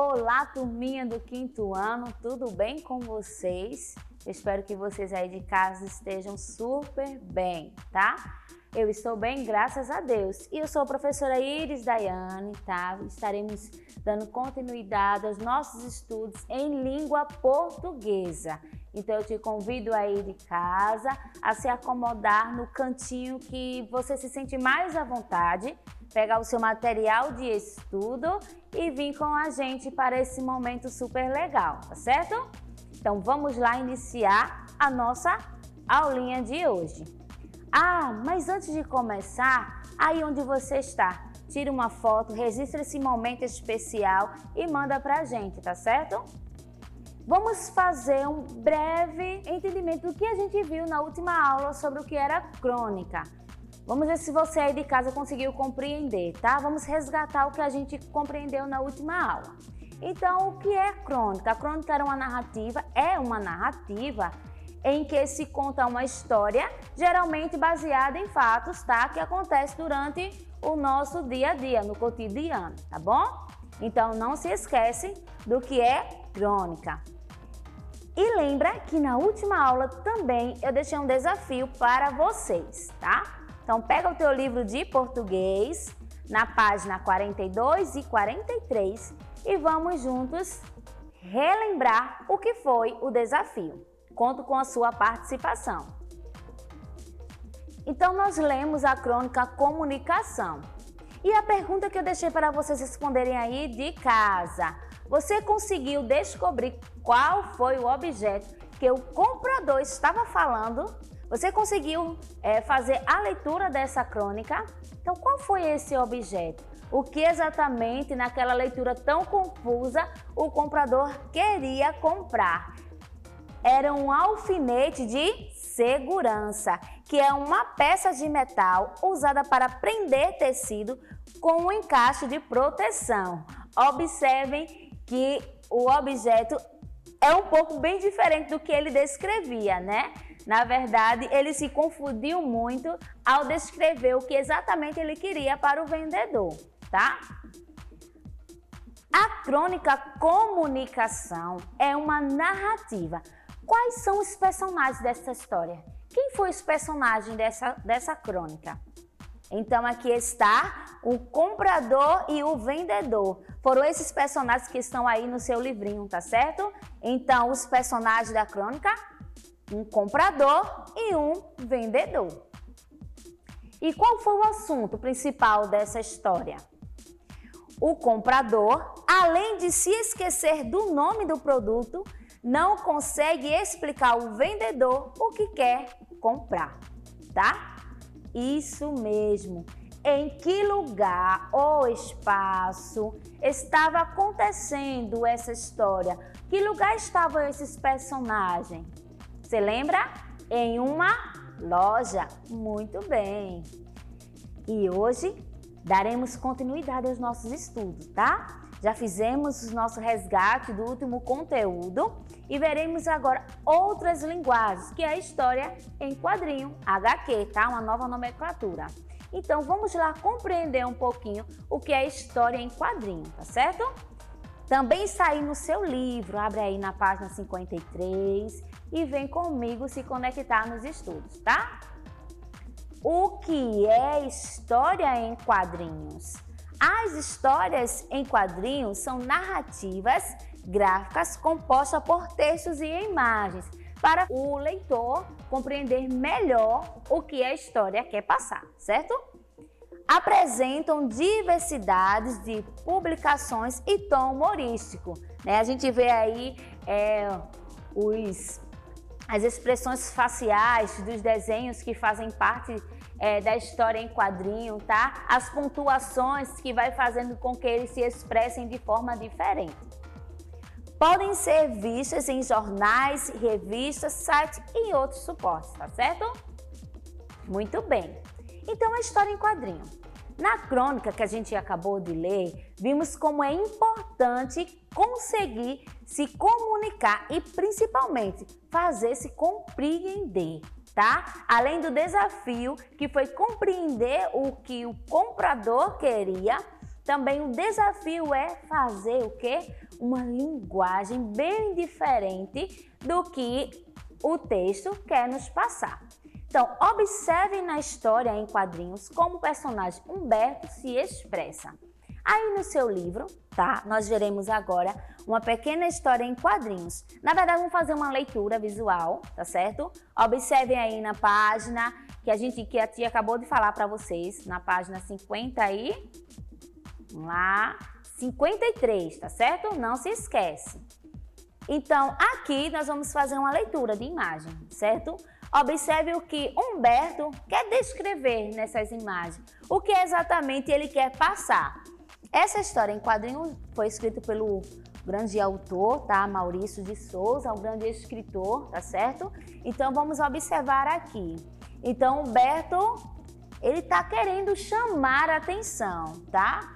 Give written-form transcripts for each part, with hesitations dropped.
Olá, turminha do quinto ano, tudo bem com vocês? Eu espero que vocês aí de casa estejam super bem, tá? Eu estou bem, graças a Deus. E eu sou a professora Iris Daiane, tá? Estaremos dando continuidade aos nossos estudos em língua portuguesa. Então eu te convido aí de casa a se acomodar no cantinho que você se sente mais à vontade, pegar o seu material de estudo e vir com a gente para esse momento super legal, tá certo? Então vamos lá iniciar a nossa aulinha de hoje. Mas antes de começar, aí onde você está, tira uma foto, registra esse momento especial e manda pra gente, tá certo? Vamos fazer um breve entendimento do que a gente viu na última aula sobre o que era crônica. Vamos ver se você aí de casa conseguiu compreender, tá? Vamos resgatar o que a gente compreendeu na última aula. Então, o que é crônica? A crônica era uma narrativa, é uma narrativa em que se conta uma história, geralmente baseada em fatos, tá? Que acontece durante o nosso dia a dia, no cotidiano, tá bom? Então, não se esquece do que é crônica. E lembra que na última aula também eu deixei um desafio para vocês, tá? Então, pega o teu livro de português, na página 42 e 43, e vamos juntos relembrar o que foi o desafio. Conto com a sua participação. Então, nós lemos a crônica Comunicação. E a pergunta que eu deixei para vocês responderem aí de casa: você conseguiu descobrir qual foi o objeto que o comprador estava falando? Você conseguiu fazer a leitura dessa crônica? Então, qual foi esse objeto? O que exatamente, naquela leitura tão confusa, o comprador queria comprar? Era um alfinete de segurança, que é uma peça de metal usada para prender tecido com um encaixe de proteção. Observem que o objeto é um pouco bem diferente do que ele descrevia, né? Na verdade, ele se confundiu muito ao descrever o que exatamente ele queria para o vendedor, tá? A crônica Comunicação é uma narrativa. Quais são os personagens dessa história? Quem foi os personagens dessa crônica? Então, aqui está o comprador e o vendedor. Foram esses personagens que estão aí no seu livrinho, tá certo? Então, os personagens da crônica, um comprador e um vendedor. E qual foi o assunto principal dessa história? O comprador, além de se esquecer do nome do produto, não consegue explicar ao vendedor o que quer comprar, tá? Isso mesmo. Em que lugar ou espaço estava acontecendo essa história? Que lugar estavam esses personagens? Você lembra? Em uma loja. Muito bem. E hoje daremos continuidade aos nossos estudos, tá? Já fizemos o nosso resgate do último conteúdo e veremos agora outras linguagens, que é a história em quadrinho, HQ, tá? Uma nova nomenclatura. Então, vamos lá compreender um pouquinho o que é história em quadrinho, tá certo? Também está aí no seu livro, abre aí na página 53 e vem comigo se conectar nos estudos, tá? O que é história em quadrinhos? As histórias em quadrinhos são narrativas gráficas compostas por textos e imagens para o leitor compreender melhor o que a história quer passar, certo? Apresentam diversidades de publicações e tom humorístico, né? A gente vê aí as expressões faciais dos desenhos que fazem parte da história em quadrinho, tá? As pontuações que vai fazendo com que eles se expressem de forma diferente. Podem ser vistas em jornais, revistas, sites e outros suportes, tá certo? Muito bem. Então, a história em quadrinho. Na crônica que a gente acabou de ler, vimos como é importante conseguir se comunicar e, principalmente, fazer se compreender, tá? Além do desafio que foi compreender o que o comprador queria, também o desafio é fazer o quê? Uma linguagem bem diferente do que o texto quer nos passar. Então, observem na história em quadrinhos como o personagem Humberto se expressa. Aí no seu livro, tá? Nós veremos agora uma pequena história em quadrinhos. Na verdade, vamos fazer uma leitura visual, tá certo? Observem aí na página que a tia acabou de falar para vocês, na página 53, tá certo? Não se esquece. Então, aqui nós vamos fazer uma leitura de imagem, certo? Observe o que Humberto quer descrever nessas imagens, o que exatamente ele quer passar. Essa história em quadrinhos foi escrita pelo grande autor, tá? Maurício de Souza, um grande escritor, tá certo? Então, vamos observar aqui. Então, Humberto, ele tá querendo chamar a atenção, tá?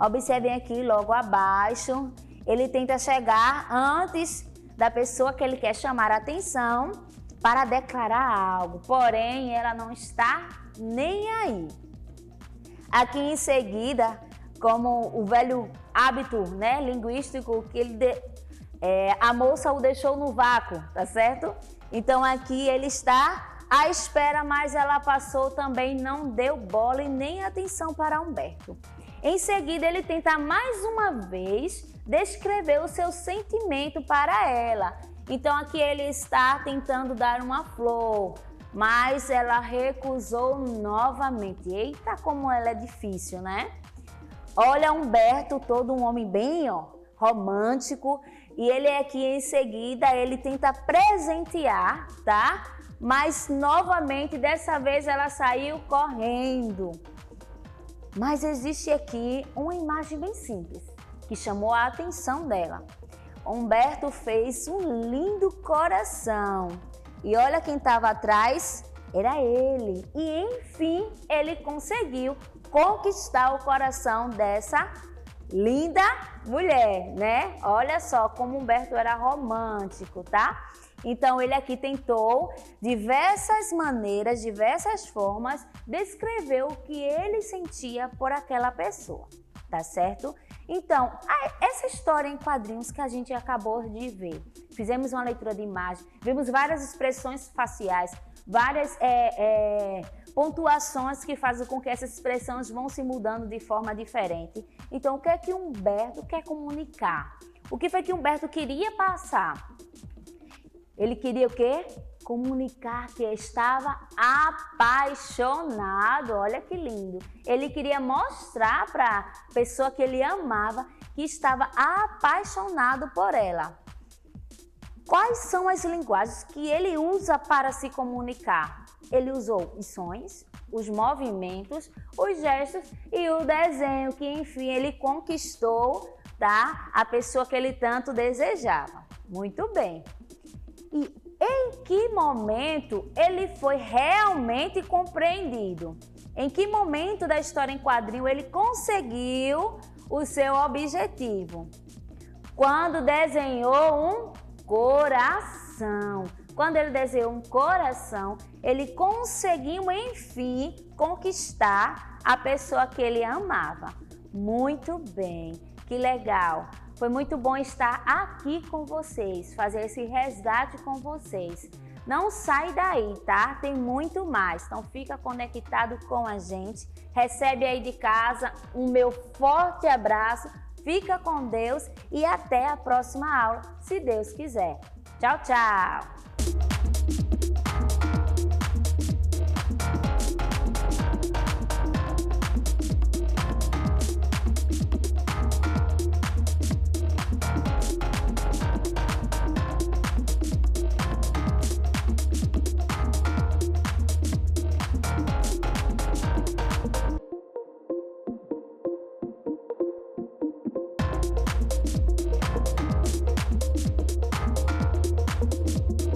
Observem aqui logo abaixo, ele tenta chegar antes da pessoa que ele quer chamar a atenção para declarar algo, porém ela não está nem aí. Aqui em seguida, como o velho hábito, né, linguístico, que a moça o deixou no vácuo, tá certo? Então aqui ele está à espera, mas ela passou também, não deu bola e nem atenção para Humberto. Em seguida, ele tenta mais uma vez descrever o seu sentimento para ela. Então aqui ele está tentando dar uma flor, mas ela recusou novamente. Eita, como ela é difícil, né? Olha Humberto, todo um homem bem romântico, e ele aqui em seguida, ele tenta presentear, tá? Mas novamente, dessa vez ela saiu correndo. Mas existe aqui uma imagem bem simples, que chamou a atenção dela. Humberto fez um lindo coração. E olha quem estava atrás, era ele. E enfim, ele conseguiu conquistar o coração dessa linda mulher, né? Olha só como Humberto era romântico, tá? Então ele aqui tentou diversas maneiras, diversas formas, descrever o que ele sentia por aquela pessoa, tá certo? Então, essa história em quadrinhos que a gente acabou de ver, fizemos uma leitura de imagem, vimos várias expressões faciais, várias pontuações que fazem com que essas expressões vão se mudando de forma diferente. Então, o que é que Humberto quer comunicar? O que foi que Humberto queria passar? Ele queria o quê? Comunicar que estava apaixonado. Olha que lindo. Ele queria mostrar para a pessoa que ele amava que estava apaixonado por ela. Quais são as linguagens que ele usa para se comunicar? Ele usou os sons, os movimentos, os gestos e o desenho, que enfim ele conquistou, tá? A pessoa que ele tanto desejava. Muito bem. E em que momento ele foi realmente compreendido? Em que momento da história em quadrinho ele conseguiu o seu objetivo? Quando desenhou um coração. Quando ele desenhou um coração, ele conseguiu, enfim, conquistar a pessoa que ele amava. Muito bem, que legal! Foi muito bom estar aqui com vocês, fazer esse resgate com vocês. Não sai daí, tá? Tem muito mais, então fica conectado com a gente. Recebe aí de casa um meu forte abraço, fica com Deus e até a próxima aula, se Deus quiser. Tchau, tchau!